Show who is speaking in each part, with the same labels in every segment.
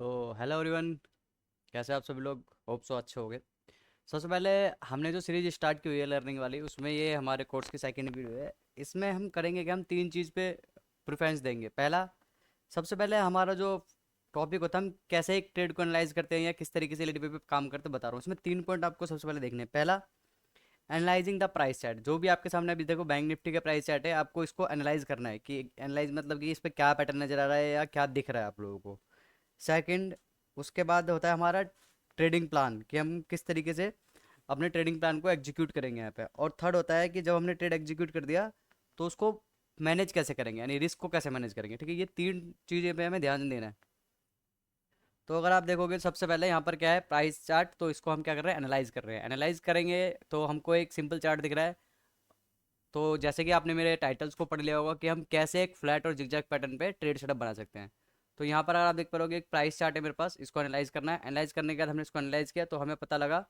Speaker 1: तो hello everyone, कैसे आप सभी लोग? होप सो अच्छे होंगे। सबसे पहले हमने जो सीरीज स्टार्ट की हुई है लर्निंग वाली, उसमें ये हमारे कोर्स की सेकंड वीडियो है। इसमें हम करेंगे कि हम तीन चीज़ पे प्रेफरेंस देंगे। पहला, सबसे पहले हमारा जो टॉपिक होता है, हम कैसे एक ट्रेड को एनालाइज करते हैं या किस तरीके से एलईडी पे काम करते हैं, बता रहा हूँ। इसमें तीन पॉइंट आपको सबसे पहले देखने हैं। पहला, एनालाइजिंग द प्राइस चार्ट। जो भी आपके सामने अभी देखो बैंक निफ्टी का प्राइस चार्ट है, आपको इसको एनालाइज करना है कि एनालाइज मतलब कि इस पर क्या पैटर्न नजर आ रहा है या क्या दिख रहा है आप लोगों को। सेकंड, उसके बाद होता है हमारा ट्रेडिंग प्लान, कि हम किस तरीके से अपने ट्रेडिंग प्लान को एग्जीक्यूट करेंगे यहाँ पे। और थर्ड होता है कि जब हमने ट्रेड एग्जीक्यूट कर दिया तो उसको मैनेज कैसे करेंगे, यानी रिस्क को कैसे मैनेज करेंगे। ठीक है, ये तीन चीज़ें पे हमें ध्यान देना है। तो अगर आप देखोगे, सबसे पहले यहाँ पर क्या है, प्राइस चार्ट। तो इसको हम क्या कर रहे हैं, एनालाइज कर रहे हैं। एनालाइज करेंगे तो हमको एक सिंपल चार्ट दिख रहा है। तो जैसे कि आपने मेरे टाइटल्स को पढ़ लिया होगा कि हम कैसे एक फ्लैट और जिगजैग पैटर्न पे ट्रेड सेटअप बना सकते हैं। तो यहाँ पर अगर आप देख पाओगे, एक प्राइस चार्ट है मेरे पास, इसको एनालाइज करना है। एनालाइज करने के बाद हमने इसको एनालाइज किया तो हमें पता लगा,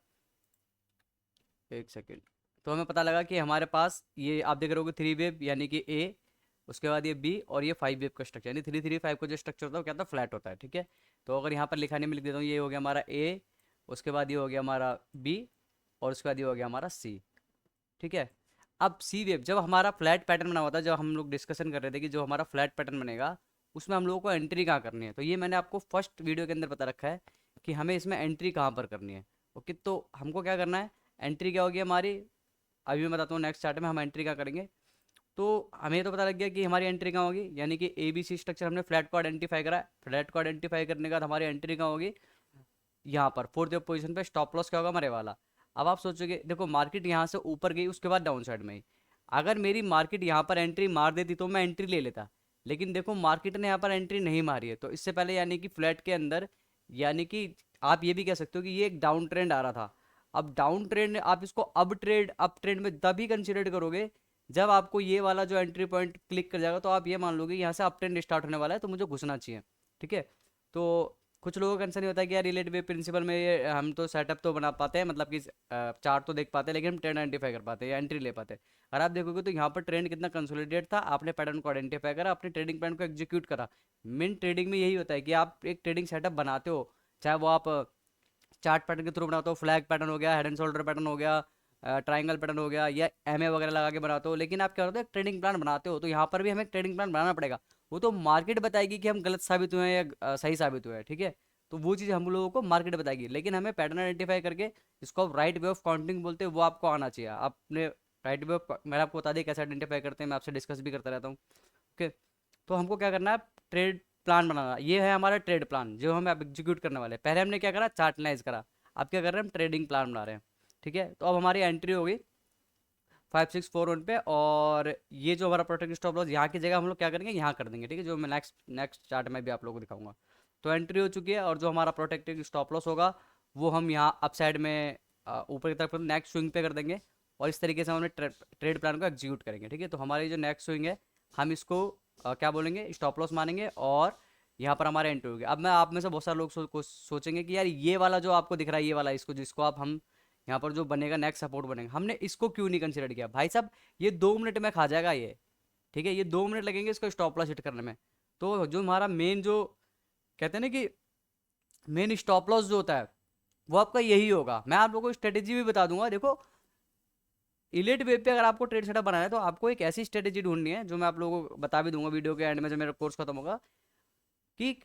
Speaker 1: एक सेकेंड, तो हमें पता लगा कि हमारे पास ये आप देख रहे होगे थ्री वेव, यानी कि ए, उसके बाद ये बी, और ये फाइव वेव का स्ट्रक्चर, यानी थ्री थ्री फाइव का जो स्ट्रक्चर होता है वो क्या होता है, फ्लैट होता है। ठीक है, तो अगर यहाँ पर लिखाने में लिख देता हूँ, ये हो गया हमारा ए, उसके बाद ये हो गया हमारा बी, और उसके बाद ये हो गया हमारा सी। ठीक है, अब सी वेव जब हमारा फ्लैट पैटर्न बना हुआ था, जब हम लोग डिस्कशन कर रहे थे कि जो हमारा फ्लैट पैटर्न बनेगा उसमें हम लोगों को एंट्री कहाँ करनी है, तो ये मैंने आपको फर्स्ट वीडियो के अंदर बता रखा है कि हमें इसमें एंट्री कहाँ पर करनी है। ओके, तो हमको क्या करना है, एंट्री क्या होगी हमारी, अभी मैं बताता हूँ नेक्स्ट चार्ट में हम एंट्री क्या करेंगे। तो हमें तो पता लग गया कि हमारी एंट्री कहाँ होगी, यानी कि ए बी सी स्ट्रक्चर हमने फ्लैट को आइडेंटिफाई करा। फ्लैट को आइडेंटिफाई करने के बाद हमारी एंट्री कहाँ होगी, यहाँ पर फोर्थ पोजीशन पे। स्टॉप लॉस क्या होगा, हमारे वाला। अब आप सोचोगे, देखो मार्केट यहाँ से ऊपर गई, उसके बाद डाउन साइड में ही अगर मेरी मार्केट यहाँ पर एंट्री मार देती तो मैं एंट्री ले लेता। लेकिन देखो मार्केट ने यहाँ पर एंट्री नहीं मारी है, तो इससे पहले यानी कि फ्लैट के अंदर, यानी कि आप ये भी कह सकते हो कि ये एक डाउन ट्रेंड आ रहा था। अब डाउन ट्रेंड आप इसको अप ट्रेंड में तभी कंसिडर करोगे जब आपको ये वाला जो एंट्री पॉइंट क्लिक कर जाएगा, तो आप ये मान लोगे यहाँ से अप ट्रेंड स्टार्ट होने वाला है, तो मुझे घुसना चाहिए। ठीक है, तो कुछ लोगों का कंसर्न ये होता है कि यार रिलेटिव प्रिंसिपल में ये हम तो सेटअप तो बना पाते हैं, मतलब कि चार्ट तो देख पाते हैं, लेकिन हम ट्रेंड आइडेंटिफाई कर पाते हैं या एंट्री ले पाते हैं। अगर आप देखोगे तो यहाँ पर ट्रेंड कितना कंसोलिडेट था, आपने पैटर्न को आइडेंटिफाई करा, अपने ट्रेडिंग प्लान को एग्जीक्यूट करा। मेन ट्रेडिंग में यही होता है कि आप एक ट्रेडिंग सेटअप बनाते हो, चाहे वो आप चार्ट पैटर्न के थ्रू बनाते हो, फ्लैग पैटर्न हो गया, हेड एंड शोल्डर पैटर्न हो गया, ट्राइंगल पैटर्न हो गया, या एमए वगैरह लगा के बनाते हो। लेकिन आप क्या होता है, एक ट्रेडिंग प्लान बनाते हो, तो यहाँ पर भी हमें एक ट्रेडिंग प्लान बनाना पड़ेगा। वो तो मार्केट बताएगी कि हम गलत साबित हुए हैं या सही साबित हुए हैं। ठीक है, तो वो चीज़ हम लोगों को मार्केट बताएगी, लेकिन हमें पैटर्न आइडेंटिफाई करके, इसको राइट वे ऑफ काउंटिंग बोलते हैं, वो आपको आना चाहिए। आपने राइट वे ऑफ, मैंने आपको बता दिया कैसे आइडेंटिफाई करते हैं, मैं आपसे डिस्कस भी करता रहता हूँ। ओके, तो हमको क्या करना है, ट्रेड प्लान बनाना। ये है हमारा ट्रेड प्लान जो हम अब एग्जीक्यूट करने वाले हैं। पहले हमने क्या करा, चार्ट एनालाइज करा। अब क्या कर रहे हैं, हम ट्रेडिंग प्लान बना रहे हैं। ठीक है, तो अब हमारी एंट्री होगी 5641 पे, और ये जो हमारा प्रोटेक्ट स्टॉप लॉस यहाँ की जगह हम लोग क्या करेंगे, यहाँ कर देंगे। ठीक है, जो मैं नेक्स्ट नेक्स्ट चार्ट में भी आप लोगों को दिखाऊंगा। तो एंट्री हो चुकी है, और जो हमारा प्रोटेक्टेड स्टॉप लॉस होगा वो हम यहाँ अप साइड में ऊपर की तरफ नेक्स्ट स्विंग पे कर देंगे। और इस तरीके से हम अपने ट्रेड प्लान को एग्जीक्यूट करेंगे। ठीक है, तो हमारी जो नेक्स्ट स्विंग है, हम इसको क्या बोलेंगे, स्टॉप लॉस मानेंगे, और यहाँ पर हमारे एंट्री होगी। अब मैं आप में से बहुत सारे लोग सोचेंगे कि यार ये वाला जो आपको दिख रहा है, ये वाला, इसको जिसको आप हम यहाँ पर जो बनेगा नेक्स्ट सपोर्ट बनेगा, हमने इसको क्यों नहीं कंसिडर किया भाई साहब। ये 2 मिनट में खा जाएगा ये। ठीक है, ये 2 मिनट लगेंगे इसको स्टॉप लॉस हिट करने में। तो जो हमारा मेन जो कहते हैं ना कि मेन स्टॉप लॉस जो होता है, वो आपका यही होगा। मैं आप लोगों को स्ट्रेटेजी भी बता दूंगा। देखो, इलेट वेब पे अगर आपको ट्रेड सेटअप बनाना है, तो आपको एक ऐसी स्ट्रेटेजी ढूंढनी है, जो मैं आप लोगों को बता भी दूंगा वीडियो के एंड में जब मेरा कोर्स खत्म होगा, कि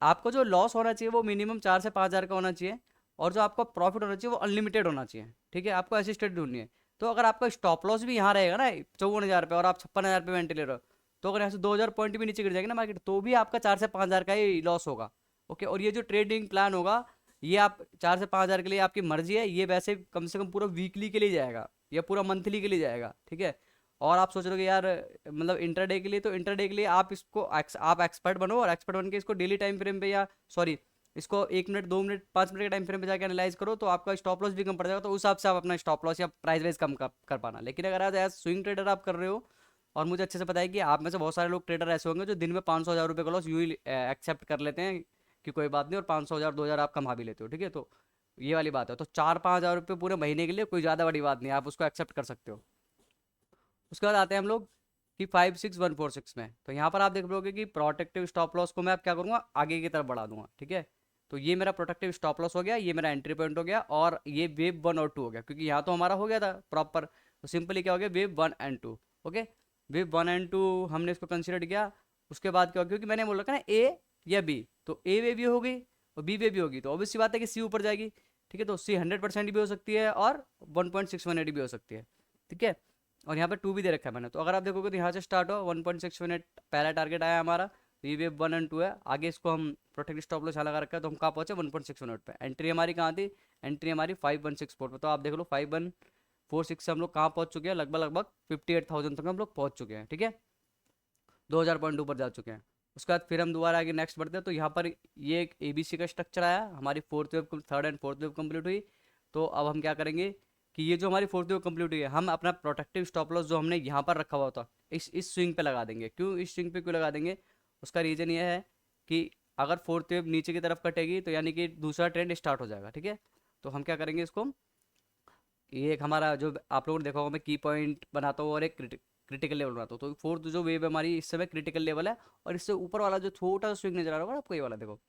Speaker 1: आपको जो लॉस होना चाहिए वो मिनिमम 4 से 5 हज़ार का होना चाहिए, और जो आपका प्रॉफिट होना चाहिए वो अनलिमिटेड होना चाहिए। ठीक है, आपको ऐसी स्ट्रेट ढूंढनी है। तो अगर आपका स्टॉप लॉस भी यहाँ रहेगा ना 54 हज़ार पे, और आप 56 हज़ार पे एंट्री ले रहे हो, तो अगर यहाँ से 2 हज़ार पॉइंट भी नीचे गिर जाएगी ना मार्केट, तो भी आपका 4 से 5 हज़ार का ही लॉस होगा। ओके, और ये जो ट्रेडिंग प्लान होगा, ये आप 4 से 5 हज़ार के लिए आपकी मर्जी है, ये वैसे कम से कम पूरा वीकली के लिए जाएगा या पूरा मंथली के लिए जाएगा। ठीक है, और आप सोच रहे हो कि यार मतलब इंटरडे के लिए, तो इंटरडे के लिए आप इसको आप एक्सपर्ट बनो, और एक्सपर्ट बन के इसको डेली टाइम फ्रेम पे, या सॉरी, इसको 1 मिनट 2 मिनट 5 मिनट के टाइम फ्रेम पे जाकर एनालाइज करो, तो आपका स्टॉप लॉस भी कम पड़ जाएगा। तो उस हिसाब से आप अपना स्टॉप लॉस या प्राइस वाइज कम कर पाना। लेकिन अगर आज एज स्विंग ट्रेडर आप कर रहे हो, और मुझे अच्छे से पता है कि आप में से बहुत सारे लोग ट्रेडर ऐसे होंगे जो दिन में 500 हज़ार रुपये का लॉस यूँ ही एक्सेप्ट कर लेते हैं कि कोई बात नहीं, और 500 हज़ार 2 हज़ार आप कमा भी लेते हो। ठीक है, तो ये वाली बात है। तो 4-5 हज़ार रुपये पूरे महीने के लिए कोई ज़्यादा बड़ी बात नहीं है, आप उसको एक्सेप्ट कर सकते हो। उसके बाद आते हैं हम लोग कि 56146 में। तो यहाँ पर आप देख लोगे कि प्रोटेक्टिव स्टॉप लॉस को मैं अब क्या करूँगा, आगे की तरफ बढ़ा दूंगा। ठीक है, तो ये मेरा प्रोटेक्टिव स्टॉप लॉस हो गया, ये मेरा एंट्री पॉइंट हो गया, और ये वेव 1 और 2 हो गया, क्योंकि यहाँ तो हमारा हो गया था प्रॉपर। तो सिंपली क्या हो गया, wave 1 and 2। Okay, wave 1 and 2 हमने इसको कंसिडर किया। उसके बाद क्या हो गया, क्योंकि मैंने बोल रखा ना ए या बी, तो ए वे भी हो गई और बी वे भी होगी, तो ऑब्वियस सी बात है कि सी ऊपर जाएगी। ठीक है, तो सी 100% भी हो सकती है और 1.618 भी हो सकती है। ठीक है, और यहाँ पे 2 भी दे रखा है मैंने, तो अगर आप देखोगे तो यहाँ से स्टार्ट हो 1.618 पहला टारगेट आया हमारा। तो ये वेव 1 एंड 2 है, आगे इसको हम प्रोटेक्ट स्टॉप लॉस यहाँ लगा रखा है, तो हम कहाँ पहुंचे 1.618 पे। एंट्री हमारी कहाँ थी, एंट्री हमारी 5164 पे, तो आप देख लो 5146 से हम लोग कहाँ पहुंच चुके हैं, लगभग लगभग 58,000 तक हम लोग पहुंच चुके हैं। ठीक है, 2000 पॉइंट ऊपर जा चुके हैं। उसके बाद फिर हम दोबारा आगे नेक्स्ट बढ़ते हैं, तो यहाँ पर ये एक ABC का स्ट्रक्चर आया, हमारी third and fourth wave complete हुई। तो अब हम क्या करेंगे कि ये जो हमारी फोर्थ वेव कंप्लीट हुई है, हम अपना प्रोटेक्टिव स्टॉप लॉस जो हमने यहाँ पर रखा हुआ था इस स्विंग पे लगा देंगे। क्यों इस स्विंग पे क्यों लगा देंगे, उसका रीज़न ये है कि अगर फोर्थ वेव नीचे की तरफ कटेगी तो यानी कि दूसरा ट्रेंड स्टार्ट हो जाएगा। ठीक है, तो हम क्या करेंगे इसको, ये एक हमारा जो आप लोगों ने देखा होगा, मैं की पॉइंट बनाता हूँ और एक क्रिटिकल लेवल बनाता हूँ। तो फोर्थ जो वेव है हमारी इस समय क्रिटिकल लेवल है, और इससे ऊपर वाला जो छोटा सा स्विंग नजर आ रहा होगा आपको, ये वाला देखो।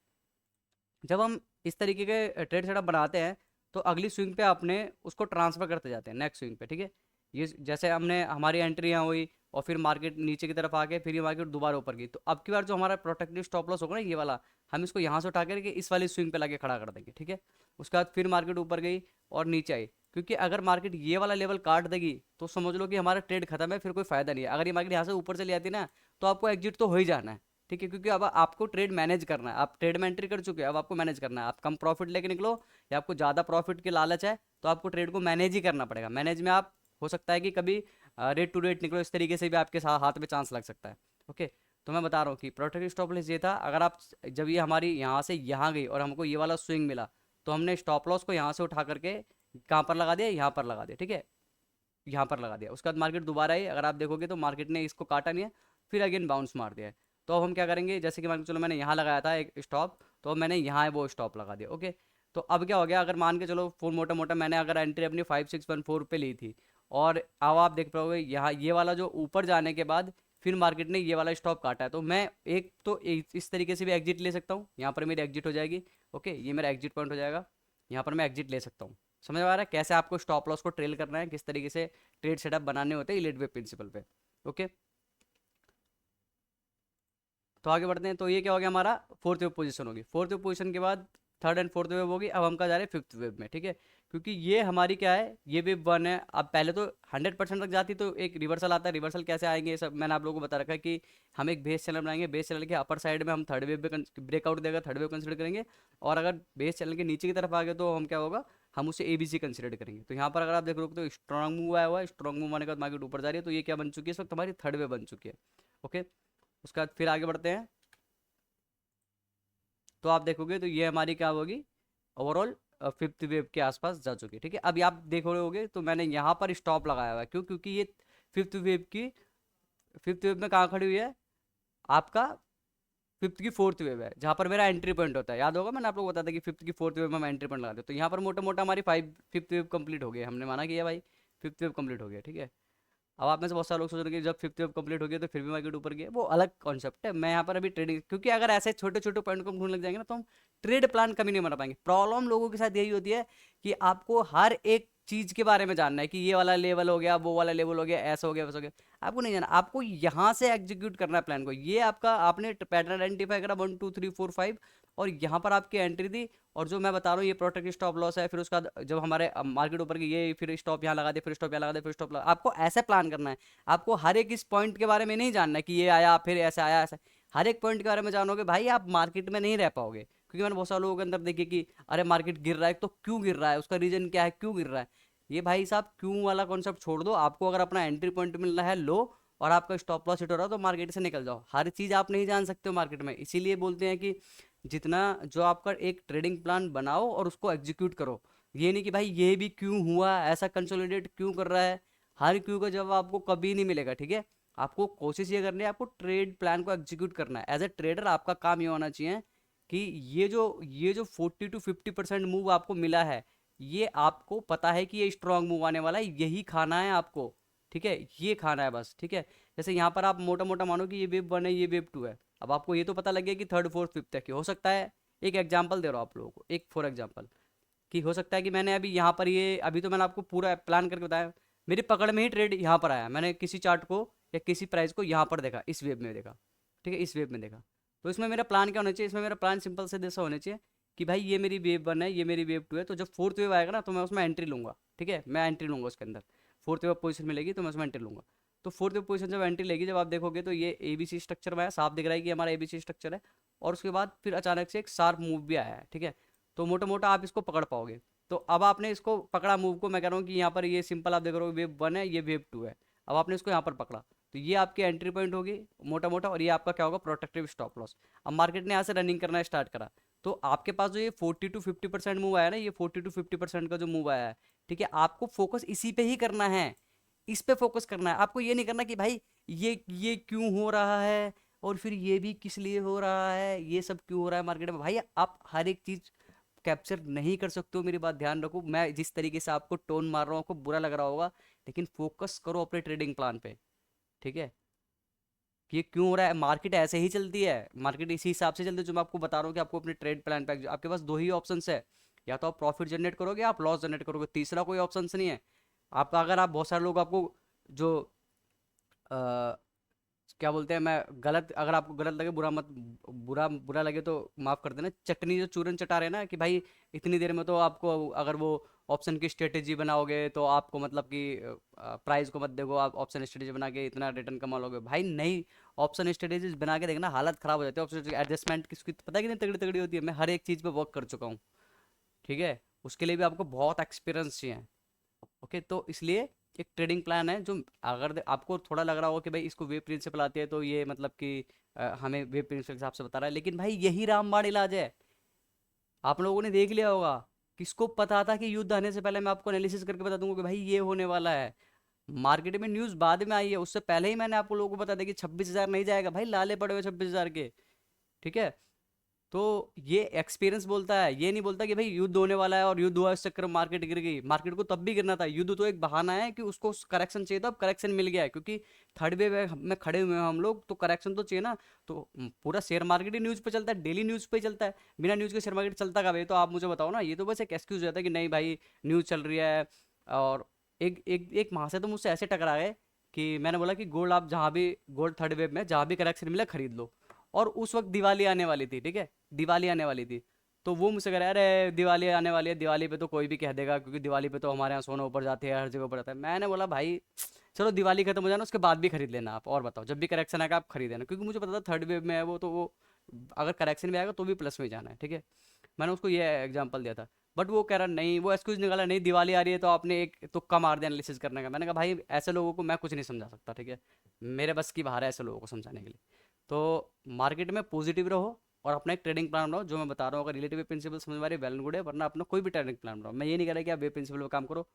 Speaker 1: जब हम इस तरीके के ट्रेड सेटअप बनाते हैं तो अगली स्विंग पे अपने उसको ट्रांसफर करते जाते हैं नेक्स्ट स्विंग पे। ठीक है, ये जैसे हमने हमारी एंट्री यहाँ हुई और फिर मार्केट नीचे की तरफ आ गए, फिर ये मार्केट दोबारा ऊपर गई, तो अब की बार जो हमारा प्रोटेक्टिव स्टॉप लॉस होगा ना ये वाला, हम इसको यहाँ से उठा करके इस वाली स्विंग पे लाके खड़ा कर देंगे। ठीक है, उसके बाद फिर मार्केट ऊपर गई और नीचे आई, क्योंकि अगर मार्केट ये वाला लेवल काट देगी तो समझ लो कि हमारा ट्रेड खत्म है, फिर कोई फायदा नहीं है। अगर ये मार्केट यहाँ से ऊपर चली जाती है ना, तो आपको एग्जिट तो हो ही जाना है। ठीक है, क्योंकि अब आपको ट्रेड मैनेज करना है, आप ट्रेड में एंट्री कर चुके हैं, अब आपको मैनेज करना है। आप कम प्रॉफिट लेके निकलो या आपको ज़्यादा प्रॉफिट की लालच है, तो आपको ट्रेड को मैनेज ही करना पड़ेगा। मैनेज में आप हो सकता है कि कभी रेट टू रेट निकलो, इस तरीके से भी आपके हाथ में चांस लग सकता है। ओके, तो मैं बता रहा हूँ कि प्रोटेक्टिव स्टॉप लॉस ये था, अगर आप जब ये हमारी यहाँ से यहाँ गई और हमको ये वाला स्विंग मिला, तो हमने स्टॉप लॉस को यहाँ से उठा करके कहाँ पर लगा दिया, यहाँ पर लगा दिया। ठीक है, यहाँ पर लगा दिया। उसके बाद मार्केट दोबारा आई, अगर आप देखोगे तो मार्केट ने इसको काटा नहीं है, फिर अगेन बाउंस मार दिया है। तो अब हम क्या करेंगे, जैसे कि मान के चलो मैंने यहाँ लगाया था एक स्टॉप, तो अब मैंने यहाँ वो स्टॉप लगा दिया। ओके, तो अब क्या हो गया, अगर मान के चलो फोर मोटा मोटा मैंने अगर एंट्री अपनी 5614 पे ली थी, और अब आप देख पाओगे यहाँ ये वाला जो ऊपर जाने के बाद फिर मार्केट ने ये वाला स्टॉप काटा है, तो मैं एक तो इस तरीके से भी एग्जिट ले सकता हूँ, यहाँ पर मेरी एग्जिट हो जाएगी। ओके, ये मेरा एग्जिट पॉइंट हो जाएगा, यहाँ पर मैं एग्जिट ले सकता हूँ। समझ में आ रहा है कैसे आपको स्टॉप लॉस को ट्रेल करना है, किस तरीके से ट्रेड सेटअप बनाने होते हैं इलीट वेब प्रिंसिपल पे। ओके, तो आगे बढ़ते हैं। तो ये क्या हो गया, हमारा फोर्थ वेव पोजीशन होगी। फोर्थ वेव पोजीशन के बाद थर्ड एंड फोर्थ वेव होगी। अब हम कहाँ जा रहे हैं, फिफ्थ वेव में। ठीक है, क्योंकि ये हमारी क्या है, ये वेव 1 है। अब पहले तो 100% तक जाती तो एक रिवर्सल आता है। रिवर्सल कैसे आएंगे ये सब मैंने आप लोगों को बता रखा है कि हम एक बेस चैनल बनाएंगे, बेस चैनल के अपर साइड में हम थर्ड वेव पे ब्रेकआउट देगा, थर्ड वेव कंसिडर करेंगे, और अगर बेस चैनल के नीचे की तरफ आ गए तो हम क्या होगा, हम उसे ABC कंसिडर करेंगे। तो यहाँ पर अगर आप देख रहे हो तो स्ट्रॉन्ग मूव आया हुआ है, स्ट्रॉन्ग मूव आने के बाद मार्केट ऊपर जा रही है, तो ये क्या बन चुकी है इस वक्त, हमारी थर्ड वेव बन चुकी है। ओके, उसके बाद फिर आगे बढ़ते हैं। तो आप देखोगे तो ये हमारी क्या होगी, ओवरऑल फिफ्थ वेव के आसपास जा चुकी है। ठीक है, अभी आप देख रहे होगे तो मैंने यहाँ पर स्टॉप लगाया हुआ है, क्यों, क्योंकि ये फिफ्थ वेव में कहाँ खड़ी हुई है, आपका फिफ्थ की फोर्थ वेव है, जहाँ पर मेरा एंट्री पॉइंट होता है। याद होगा मैंने आप लोग बताया था कि फिफ्थ की फोर्थ वेव में हम एंट्री पॉइंट लगाते हैं। तो यहाँ पर मोटा मोटा हमारी फिफ्थ वेव कंप्लीट हो गई, हमने माना कि ये भाई फिफ्थ वेव कंप्लीट हो गया। ठीक है, अब आप में से बहुत सारे लोग सोच रहे हैं कि जब फिफ्थ वेव कंप्लीट हो गया तो फिर भी मार्केट ऊपर गया, वो अलग कॉन्सेप्ट है। मैं यहाँ पर अभी ट्रेडिंग, क्योंकि अगर ऐसे छोटे छोटे पॉइंट को हम ढूंढने लग जाएंगे ना, तो हम ट्रेड प्लान कभी नहीं बना पाएंगे। प्रॉब्लम लोगों के साथ यही होती है कि आपको हर एक चीज के बारे में जानना है कि ये वाला लेवल हो गया, वो वाला लेवल हो गया, ऐसा हो गया, वैसा हो गया। आपको नहीं जाना, आपको यहाँ से एग्जीक्यूट करना है प्लान को। ये आपका आपने पैटर्न आइडेंटिफाई करा 1 2 3 4 5, और यहाँ पर आपकी एंट्री दी, और जो मैं बता रहा हूँ ये प्रोटेक्ट स्टॉप लॉस है। फिर उसका जब हमारे मार्केट ऊपर की, ये फिर स्टॉप यहाँ लगा दे, फिर स्टॉप यहाँ लगा दे, फिर स्टॉप लगा, आपको ऐसे प्लान करना है। आपको हर एक इस पॉइंट के बारे में नहीं जानना है कि ये आया फिर ऐसा आया ऐसा। हर एक पॉइंट के बारे में जानोगे भाई, आप मार्केट में नहीं रह पाओगे। क्योंकि मैंने बहुत सारे लोगों के अंदर देखी कि अरे मार्केट गिर रहा है, तो क्यों गिर रहा है, उसका रीजन क्या है, क्यों गिर रहा है। ये भाई साहब क्यों वाला कॉन्सेप्ट छोड़ दो। आपको अगर अपना एंट्री पॉइंट मिल रहा है लो, और आपका स्टॉप लॉस हिट हो रहा है, तो मार्केट से निकल जाओ। हर चीज़ आप नहीं जान सकते हो मार्केट में, इसीलिए बोलते हैं कि जितना जो आपका एक ट्रेडिंग प्लान बनाओ और उसको एग्जीक्यूट करो। ये नहीं कि भाई ये भी क्यों हुआ, ऐसा कंसोलिडेट क्यों कर रहा है, हर क्यों का जवाब आपको कभी नहीं मिलेगा। ठीक है, आपको कोशिश ये करनी है, आपको ट्रेड प्लान को एग्जीक्यूट करना है। एज ए ट्रेडर आपका काम ये होना चाहिए कि ये जो 40 to 50% मूव आपको मिला है, ये आपको पता है कि ये स्ट्रांग मूव आने वाला है, यही खाना है आपको। ठीक है, ये खाना है बस। ठीक है, जैसे यहाँ पर आप मोटा मोटा मानो कि ये वेव 1 है, ये वेव 2 है। अब आपको ये तो पता लग गया कि थर्ड फोर्थ फिफ्थ है, कि हो सकता है एक एग्जांपल दे रहा हूँ आप लोगों को, एक फॉर एग्जांपल, कि हो सकता है कि मैंने अभी यहाँ पर ये अभी तो मैंने आपको पूरा प्लान करके बताया, मेरी पकड़ में ही ट्रेड यहाँ पर आया, मैंने किसी चार्ट को या किसी प्राइस को यहाँ पर देखा, इस वेब में देखा, ठीक है, इस वेब में देखा। तो इसमें मेरा प्लान क्या होना चाहिए, इसमें मेरा प्लान सिंपल से जैसा होना चाहिए कि भाई ये मेरी वेव 1 है, ये मेरी वेव 2 है, तो जब फोर्थ वेव आएगा ना तो मैं उसमें एंट्री लूंगा, ठीक है, मैं एंट्री लूंगा उसके अंदर, फोर्थ वेव पोजीशन मिलेगी तो मैं उसमें एंट्री लूंगा। तो फोर्थ वेव पोजीशन जब एंट्री लेगी, जब आप देखोगे तो ये ए बी सी स्ट्रक्चर में है, साफ दिख रहा है कि हमारा ए बी सी स्ट्रक्चर है, और उसके बाद फिर अचानक से एक शार्प मूव भी आया है, ठीक है। तो मोटा मोटा आप इसको पकड़ पाओगे। तो अब आपने इसको पकड़ा मूव को, मैं कह रहा हूँ कि यहाँ पर ये सिंपल आप देख रहे हो वेव 1 है, ये वेव 2 है, अब आपने इसको यहाँ पर पकड़ा, तो ये आपकी एंट्री पॉइंट होगी मोटा मोटा, और ये आपका क्या होगा, प्रोटेक्टिव स्टॉप लॉस। अब मार्केट ने यहाँ से रनिंग करना स्टार्ट करा, तो आपके पास जो ये 40 to 50% मूव आया ना, ये 40 to 50% का जो मूव आया है, ठीक है, आपको फोकस इसी पे ही करना है, इस पे फोकस करना है। आपको ये नहीं करना कि भाई ये क्यों हो रहा है, और फिर ये भी किस लिए हो रहा है, ये सब क्यों हो रहा है मार्केट में। भाई आप हर एक चीज कैप्चर नहीं कर सकते हो, मेरी बात ध्यान रखो, मैं जिस तरीके से आपको टोन मार रहा हूँ आपको बुरा लग रहा होगा, लेकिन फोकस करो अपने ट्रेडिंग प्लान पे, ठीक है। कि ये क्यों हो रहा है, मार्केट ऐसे ही चलती है, मार्केट इसी हिसाब से चलती है, जो मैं आपको बता रहा हूँ कि आपको अपने ट्रेड प्लान पे आपके पास दो ही ऑप्शन है, या तो आप प्रॉफिट जनरेट करोगे, आप लॉस जनरेट करोगे, तीसरा कोई ऑप्शन नहीं है। आप अगर आप बहुत सारे लोग आपको जो क्या बोलते हैं, मैं गलत, अगर आपको गलत लगे बुरा मत, बुरा बुरा लगे तो माफ़ कर देना, चटनी जो चूरन चटा रहे हैं ना कि भाई इतनी देर में तो आपको, अगर वो ऑप्शन की स्ट्रेटेजी बनाओगे तो आपको मतलब कि प्राइस को मत देखो, आप ऑप्शन स्ट्रेटेजी बना के इतना रिटर्न कमा लोगे, भाई नहीं। ऑप्शन स्ट्रेटेजी बना के देखना हालत ख़राब हो जाती है, ऑप्शन एडजस्टमेंट किसकी पता है कितनी तगड़ी तगड़ी होती है, मैं हर एक चीज़ पे वर्क कर चुका हूँ, ठीक है। उसके लिए भी आपको बहुत एक्सपीरियंस चाहिए, ओके। तो इसलिए एक ट्रेडिंग प्लान है, जो अगर आपको थोड़ा लग रहा हो कि भाई इसको वे प्रिंसिपल आती है, तो ये मतलब कि हमें वे प्रिंसिपल के हिसाब से बता रहा है, लेकिन भाई यही रामबाण इलाज है। आप लोगों ने देख लिया होगा, किसको पता था कि युद्ध आने से पहले मैं आपको एनालिसिस करके बता दूंगा कि भाई ये होने वाला है। मार्केट में न्यूज़ बाद में आई है, उससे पहले ही मैंने आप लोगों को बता दिया कि 26,000 नहीं जाएगा, भाई लाले पड़े हुए 26,000 के, ठीक है। तो ये एक्सपीरियंस बोलता है, ये नहीं बोलता कि भाई युद्ध होने वाला है और युद्ध हुआ इस चक्कर में मार्केट गिर गई, मार्केट को तब भी गिरना था, युद्ध तो एक बहाना है कि उसको करेक्शन चाहिए था, अब करेक्शन मिल गया है, क्योंकि थर्ड वेव में खड़े हुए हैं हम लोग, तो करेक्शन तो चाहिए ना। तो पूरा शेयर मार्केट ही न्यूज़ पे चलता है, डेली न्यूज़ पे ही चलता है, बिना न्यूज़ के शेयर मार्केट चलता कब है, तो आप मुझे बताओ ना। ये तो बस एक एक्सक्यूज रहता है कि नहीं भाई न्यूज़ चल रही है। और एक एक एक माह से तो मुझसे ऐसे टकरा गए कि मैंने बोला कि गोल्ड, आप जहाँ भी गोल्ड थर्ड वेव में जहाँ भी करेक्शन मिला खरीद लो, और उस वक्त दिवाली आने वाली थी, ठीक है, दिवाली आने वाली थी। तो वो मुझसे कह रहा है अरे दिवाली आने वाली है, दिवाली पे तो कोई भी कह देगा, क्योंकि दिवाली पे तो हमारे यहाँ सोना ऊपर जाती है, हर जगह ऊपर जाता है। मैंने बोला भाई चलो दिवाली खत्म हो जाना, उसके बाद भी खरीद लेना आप, और बताओ जब भी करेक्शन आएगा आप खरीद लेना, क्योंकि मुझे पता था थर्ड वेव में है वो, तो वो अगर करेक्शन भी आएगा तो भी प्लस में ही जाना है, ठीक है। मैंने उसको ये एग्जाम्पल दिया था, बट वो कह रहा नहीं, वो एक्सक्यूज निकाला, नहीं दिवाली आ रही है तो आपने एक तुक्का मार दिया एनालिसिस करने का। मैंने कहा भाई ऐसे लोगों को मैं कुछ नहीं समझा सकता, ठीक है, मेरे बस की बाहर है ऐसे लोगों को समझाने के लिए। तो मार्केट में पॉजिटिव रहो, और अपना एक ट्रेडिंग प्लान बनाओ, जो मैं बता रहा हूँ, अगर रिलेटिव प्रिंसिपल समझ में आ रही है वेल एंड गुड है, वरना अपना कोई भी ट्रेडिंग प्लान बनाओ। मैं ये नहीं कह रहा कि आप वे प्रिंसिपल पर काम करो,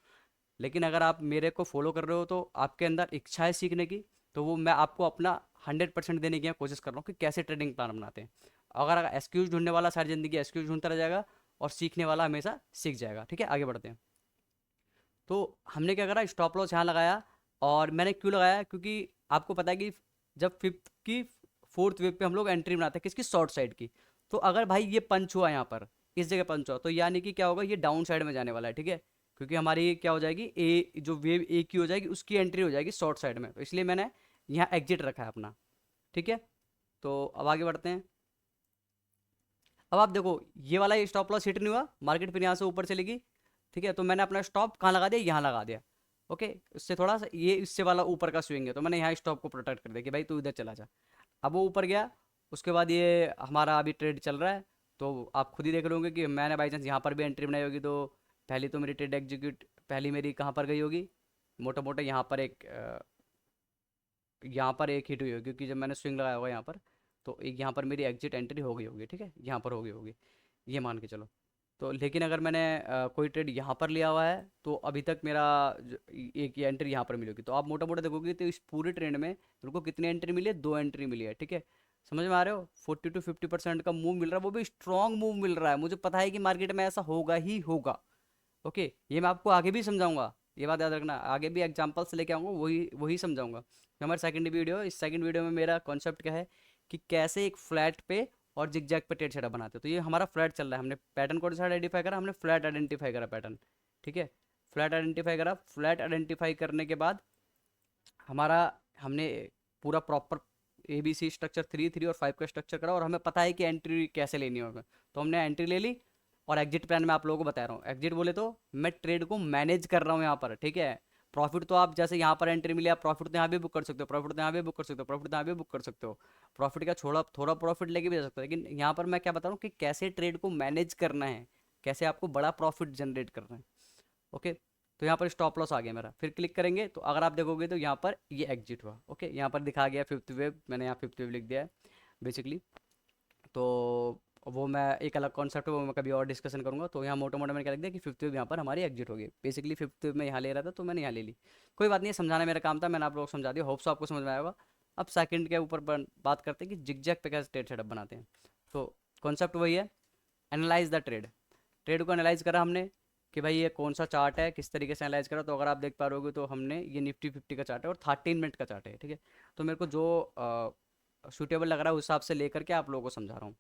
Speaker 1: लेकिन अगर आप मेरे को फॉलो कर रहे हो तो आपके अंदर इच्छा है सीखने की, तो वो मैं आपको अपना 100% देने की कोशिश कर रहा हूँ कि कैसे ट्रेडिंग प्लान बनाते हैं। अगर एक्सक्यूज ढूंढने वाला सारी ज़िंदगी एक्सक्यूज ढूंढता रह जाएगा, और सीखने वाला हमेशा सीख जाएगा, ठीक है। आगे बढ़ते हैं। तो हमने क्या करा, स्टॉप लॉस यहाँ लगाया, और मैंने क्यों लगाया, क्योंकि आपको पता है कि जब फिफ्थ की फोर्थ वेव पे हम लोग एंट्री बनाते हैं किसकी, शॉर्ट साइड की। तो अगर भाई ये पंच हुआ यहाँ पर, इस जगह पंच हुआ, तो यानी कि क्या होगा, ये डाउन साइड में जाने वाला है, ठीक है। क्योंकि हमारी क्या हो जाएगी, ए जो वेव ए की हो जाएगी उसकी एंट्री हो जाएगी शॉर्ट साइड में, तो इसलिए मैंने यहाँ एग्जिट रखा है अपना, ठीक है। तो अब आगे बढ़ते हैं। अब आप देखो, ये वाला स्टॉप लॉस हिट नहीं हुआ, मार्केट फिर यहाँ से ऊपर चलेगी, ठीक है। तो मैंने अपना स्टॉप कहाँ लगा दिया, यहाँ लगा दिया, ओके। इससे थोड़ा सा ये इससे वाला ऊपर का स्विंग है, तो मैंने यहाँ स्टॉप को प्रोटेक्ट कर दिया कि भाई तू इधर चला जा। अब वो ऊपर गया, उसके बाद ये हमारा अभी ट्रेड चल रहा है, तो आप खुद ही देख लोगे कि मैंने बाई चांस यहाँ पर भी एंट्री बनाई होगी, तो पहली तो मेरी ट्रेड एग्जीक्यूट, पहली मेरी कहाँ पर गई होगी, मोटा मोटा यहाँ पर एक हिट हुई होगी, क्योंकि जब मैंने स्विंग लगाया होगा यहाँ पर, तो एक यहाँ पर मेरी एग्जिट एंट्री हो गई होगी, ठीक है, यहाँ पर हो गई होगी, ये मान के चलो। तो लेकिन अगर मैंने कोई ट्रेड यहाँ पर लिया हुआ है, तो अभी तक मेरा एक ये एंट्री यहाँ पर मिली होगी, तो आप मोटा मोटा देखोगे तो इस पूरे ट्रेंड में मेरे को कितनी एंट्री मिली है, दो एंट्री मिली है, ठीक है। समझ में आ रहे हो, 40 to 50% का मूव मिल रहा है, वो भी स्ट्रॉन्ग मूव मिल रहा है, मुझे पता है कि मार्केट में ऐसा होगा ही होगा, ओके। ये मैं आपको आगे भी समझाऊंगा, ये बात याद रखना, आगे भी एग्जांपल्स लेके आऊँगा, वही वही समझाऊंगा। हमारा सेकंड वीडियो, इस सेकंड वीडियो में मेरा कॉन्सेप्ट क्या है कि कैसे एक फ्लैट पे और जिगजैग पे ट्रेड सेटअप बनाते हैं। तो ये हमारा फ्लैट चल रहा है, हमने पैटर्न कौन सा आइडेंटिफाई करा, हमने फ्लैट आइडेंटिफाई करा पैटर्न, ठीक है। फ्लैट आइडेंटिफाई करा, फ्लैट आइडेंटिफाई करने के बाद हमारा हमने पूरा प्रॉपर ABC स्ट्रक्चर 3 3 और 5 का स्ट्रक्चर करा, और हमें पता है कि एंट्री कैसे लेनी होगी। तो हमने एंट्री ले ली, और एग्जिट प्लान मैं आप लोगों को बता रहा हूँ। एग्जिट बोले तो मैं ट्रेड को मैनेज कर रहा हूँ यहाँ पर, ठीक है। प्रॉफिट तो आप जैसे यहाँ पर एंट्री मिली, आप प्रॉफिट तो यहाँ भी बुक कर सकते हो, प्रॉफिट तो यहाँ भी बुक कर सकते हो, प्रॉफिट तो यहाँ भी बुक कर सकते हो। प्रॉफिट का छोड़ा थोड़ा प्रॉफिट लेके भी जा सकते हो, लेकिन यहाँ पर मैं क्या बता रहा हूँ कि कैसे ट्रेड को मैनेज करना है, कैसे आपको बड़ा प्रॉफिट जनरेट करना है। ओके, तो यहाँ पर स्टॉप लॉस आ गया मेरा, फिर क्लिक करेंगे तो अगर आप देखोगे तो यहाँ पर ये एग्जिट हुआ। ओके, यहाँ पर दिखा गया फिफ्थ वेव, मैंने यहाँ फिफ्थ वेव लिख दिया है बेसिकली। तो वो मैं एक अलग कॉन्सेप्ट है, वो मैं कभी और डिस्कशन करूंगा। तो यहाँ मोटा मोटा मैंने क्या लिख दिया कि फिफ्थ वेव यहाँ पर हमारी एग्जिट हो गई। बेसिकली फिफ्थ वेव में यहाँ ले रहा था तो मैंने यहाँ ले ली, कोई बात नहीं, समझाना मेरा काम था, मैंने आप लोग को समझा दिया, होप्स आपको समझ में आया होगा। अब सेकंड के ऊपर बात करते हैं कि जिगजैग पे कैसे ट्रेड सेटअप बनाते हैं। तो कॉन्सेप्ट वही है, एनालाइज द ट्रेड। ट्रेड को एनालाइज करा हमने कि भाई ये कौन सा चार्ट है, किस तरीके से एनालाइज करा। तो अगर आप देख पा रहे होगे तो हमने ये निफ्टी 50 का चार्ट है और 13 मिनट का चार्ट है, ठीक है। तो मेरे को जो सूटेबल लग रहा है उस हिसाब से लेकर के आप लोगों को समझा रहा हूँ।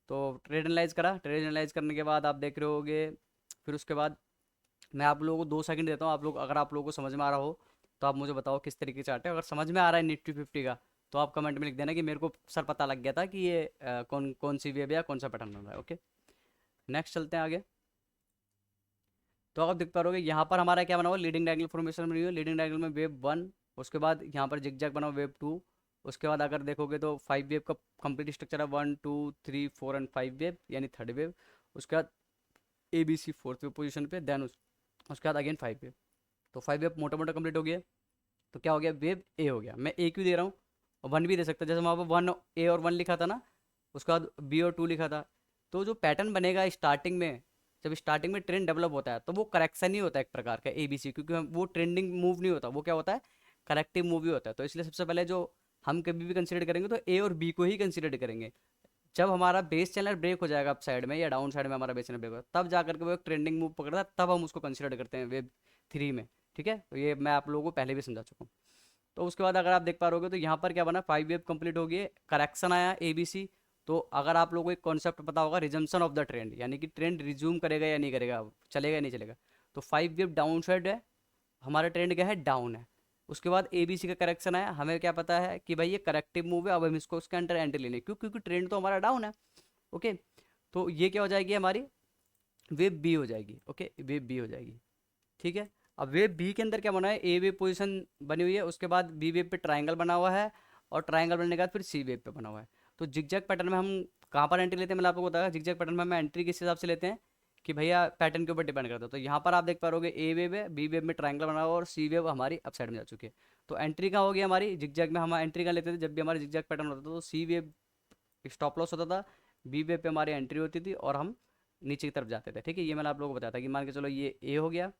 Speaker 1: तो ट्रेड एनालाइज करा, ट्रेड एनालाइज करने के बाद आप देख रहे होगे, फिर उसके बाद मैं आप लोगों को 2 सेकंड देता हूँ, आप लोग अगर आप लोगों को समझ में आ रहा हो तो आप मुझे बताओ किस तरीके से चार्ट है। अगर समझ में आ रहा है निफ्टी 50 का तो आप कमेंट में लिख देना कि मेरे को सर पता लग गया था कि ये कौन कौन सी वेब या कौन सा पैटर्न बन रहा है। ओके, नेक्स्ट चलते हैं आगे। तो आप देख पा रहे हो यहाँ पर हमारा क्या बना हुआ, लीडिंग डायगोनल फॉर्मेशन बनी हुई है। लीडिंग डायगोनल में वेव 1, उसके बाद यहाँ पर जिगजैग बना हुआ वेव 2, उसके बाद अगर देखोगे तो 5 वेव का कंप्लीट स्ट्रक्चर है, 1 2 3 4 एंड 5 वेव यानी थर्ड वेव। उसके बाद ABC फोर्थ वेव पोजीशन पे, देन उसके बाद अगेन 5 वेव। तो 5 वेव मोटा मोटा कंप्लीट हो गया। तो क्या हो गया, वेव ए हो गया। मैं ए क्यों दे रहा हूँ, और 1 भी दे सकता, जैसे वहाँ पर 1A और 1 लिखा था ना, उसके बाद B और 2 लिखा था। तो जो पैटर्न बनेगा स्टार्टिंग में, जब स्टार्टिंग में ट्रेंड डेवलप होता है तो वो करेक्शन ही होता है एक प्रकार का ABC, क्योंकि वो ट्रेंडिंग मूव नहीं होता, वो क्या होता है, करेक्टिव मूव ही होता है। तो इसलिए सबसे पहले जो हम कभी भी कंसिडर करेंगे तो A और B को ही कंसिडर करेंगे। जब हमारा बेस चैनल ब्रेक हो जाएगा अप साइड में या डाउन साइड में, हमारा बेस चैनल ब्रेक होगा तब जा करके वो एक ट्रेंडिंग मूव पकड़ता है, तब हम उसको कंसिडर करते हैं वेब 3 में, ठीक है। तो ये मैं आप लोगों को पहले भी समझा चुका हूँ। तो उसके बाद अगर आप देख पा रहे हो तो यहाँ पर क्या बना, 5 वेव कंप्लीट हो गई, करेक्शन आया ABC। तो अगर आप लोगों को एक कॉन्सेप्ट पता होगा, रिजम्पशन ऑफ द ट्रेंड, यानी कि ट्रेंड रिज्यूम करेगा या नहीं करेगा, चलेगा या नहीं चलेगा। तो 5 वेव डाउन साइड है, हमारा ट्रेंड क्या है, डाउन है। उसके बाद ABC का करेक्शन आया, हमें क्या पता है कि भाई ये करेक्टिव मूव है, अब हम इसको उसके अंडर एंट्री लेने, क्यों, क्योंकि ट्रेंड तो हमारा डाउन है। ओके, तो ये क्या हो जाएगी, हमारी वेव बी हो जाएगी। ओके, वेव बी हो जाएगी, ठीक है। अब वेव बी के अंदर क्या बना है, ए वेव पोजीशन बनी हुई है, उसके बाद बी वेव पे ट्राइंगल बना हुआ है, और ट्राइंगल बनने के बाद फिर सी वेव पे बना हुआ है। तो जिगजैग पैटर्न में हम कहाँ पर एंट्री लेते हैं, मैंने आपको बताया जिगजैग पैटर्न में हम एंट्री किस हिसाब से लेते हैं कि भैया पैटर्न के ऊपर डिपेंड करता है। तो यहाँ पर आप देख पा रहे ए वेव है, बी वेव में ट्राइंगल बना हुआ है, और सी वेव हमारी अप साइड में जा चुकी है। तो एंट्री कहाँ होगी हमारी, जिगजैग में हम एंट्री कहाँ लेते थे, जब भी हमारे जिगजैग पैटर्न होता था तो सी वेव स्टॉप लॉस होता था, बी वेव पे हमारी एंट्री होती थी, और हम नीचे की तरफ जाते थे, ठीक है। ये मैंने आप लोगों को बताया था कि मान के चलो ये ए हो गया,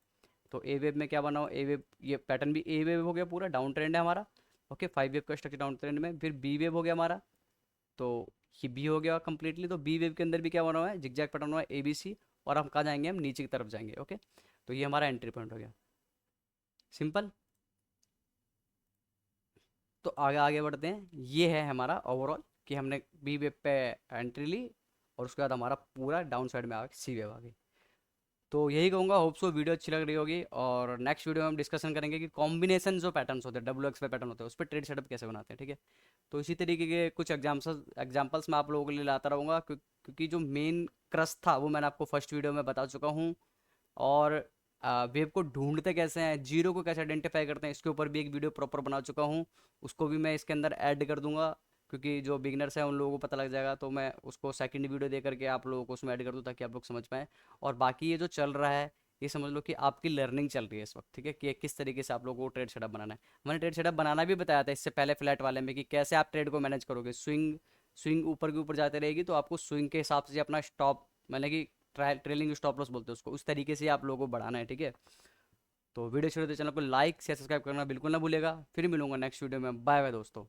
Speaker 1: तो ए वेव में क्या बना हो, ए वेव ये पैटर्न भी ए वेव हो गया, पूरा डाउन ट्रेंड है हमारा। ओके, 5 वेव का स्ट्रक्चर डाउन ट्रेंड में, फिर बी वेव हो गया हमारा, तो ये बी हो गया कंप्लीटली। तो बी वेव के अंदर भी क्या बना हुआ है, जिगजैग पैटर्न हुआ है ABC, और हम कहाँ जाएंगे, हम नीचे की तरफ जाएंगे। ओके, तो ये हमारा एंट्री पॉइंट हो गया, सिंपल। तो आगे आगे बढ़ते हैं, ये है हमारा ओवरऑल कि हमने बी वेव पे एंट्री ली, और उसके बाद हमारा पूरा डाउन साइड में आ गया, सी वेव आ गई। तो यही कहूँगा, होप सो वीडियो अच्छी लग रही होगी, और नेक्स्ट वीडियो में हम डिस्कशन करेंगे कि कॉम्बिनेशन जो पैटर्न्स होते हैं, WXY पैटर्न होते हैं, उस पर ट्रेड सेटअप कैसे बनाते हैं, ठीक है। तो इसी तरीके के कुछ एग्जाम्पल्स मैं आप लोगों के लिए लाता रहूँगा, क्योंकि जो मेन क्रस था वो मैंने आपको फर्स्ट वीडियो में बता चुका हूँ। और वेव को ढूंढते कैसे हैं, जीरो को कैसे आइडेंटिफाई करते हैं, इसके ऊपर भी एक वीडियो प्रॉपर बना चुका हूँ, उसको भी मैं इसके अंदर ऐड कर दूंगा, क्योंकि जो बिगनर्स हैं उन लोगों को पता लग जाएगा। तो मैं उसको सेकंड वीडियो दे करके आप लोगों को उसमें ऐड कर दूँ, ताकि आप लोग समझ पाएँ। और बाकी ये जो चल रहा है, ये समझ लो कि आपकी लर्निंग चल रही है इस वक्त, ठीक है, कि किस तरीके से आप लोगों को ट्रेड सेटअप बनाना है। मैंने ट्रेड सेटअप बनाना भी बताया था इससे पहले फ्लैट वाले में, कि कैसे आप ट्रेड को मैनेज करोगे। स्विंग स्विंग ऊपर के ऊपर जाते रहेगी, तो आपको स्विंग के हिसाब से अपना स्टॉप, मतलब कि ट्रेलिंग स्टॉप लॉस बोलते हैं उसको, उस तरीके से आप लोगों को बढ़ाना है, ठीक है। तो वीडियो शुरू होते चैनल को लाइक शेयर सब्सक्राइब करना बिल्कुल ना भूलेगा। फिर मिलूंगा नेक्स्ट वीडियो में, बाय बाय दोस्तों।